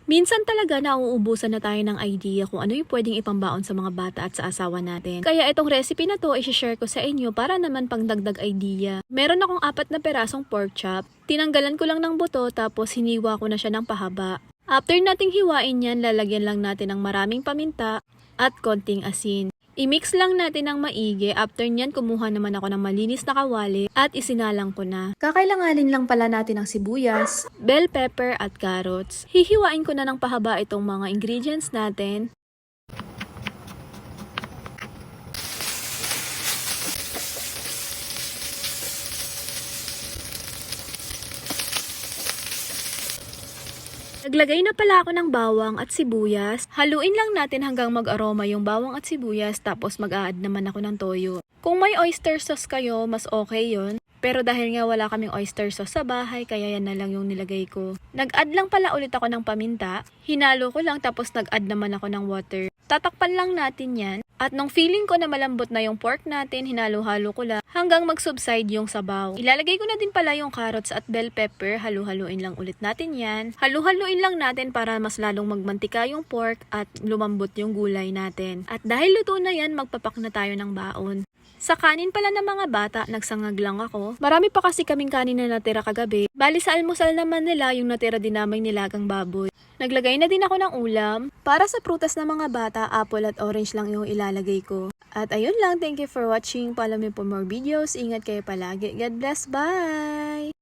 Minsan talaga nauubusan na tayo ng idea kung ano yung pwedeng ipambaon sa mga bata at sa asawa natin. Kaya itong recipe na to, i-share ko sa inyo para naman pangdagdag idea. Meron akong 4 na perasong pork chop. Tinanggalan ko lang ng buto tapos hiniwa ko na siya ng pahaba. After nating hiwain yan, lalagyan lang natin ng maraming paminta at konting asin. I-mix lang natin ng maigi. After nyan, kumuha naman ako ng malinis na kawali at isinalang ko na. Kakailanganin lang pala natin ng sibuyas, bell pepper at carrots. Hihiwain ko na ng pahaba itong mga ingredients natin. Naglagay na pala ako ng bawang at sibuyas. Haluin lang natin hanggang mag-aroma yung bawang at sibuyas tapos mag-a-add naman ako ng toyo. Kung may oyster sauce kayo, mas okay yon. Pero dahil nga wala kaming oyster sauce sa bahay, kaya yan na lang yung nilagay ko. Nag-add lang pala ulit ako ng paminta. Hinalo ko lang tapos nag-add naman ako ng water. Tatakpan lang natin yan. At nung feeling ko na malambot na yung pork natin, hinalo-halo ko lang hanggang mag-subside yung sabaw. Ilalagay ko na din pala yung carrots at bell pepper. Halu-haluin lang ulit natin yan. Halu-haluin lang natin para mas lalong magmantika yung pork at lumambot yung gulay natin. At dahil luto na yan, magpapak na tayo ng baon. Sa kanin pala ng mga bata, nagsangag lang ako. Marami pa kasi kaming kanin na natira kagabi. Bali sa almusal naman nila, yung natira din naming nilagang baboy. Naglagay na din ako ng ulam. Para sa prutas ng mga bata, apple at orange lang yung ilalagay ko. At ayun lang, thank you for watching. Follow me for more videos. Ingat kayo palagi. God bless. Bye!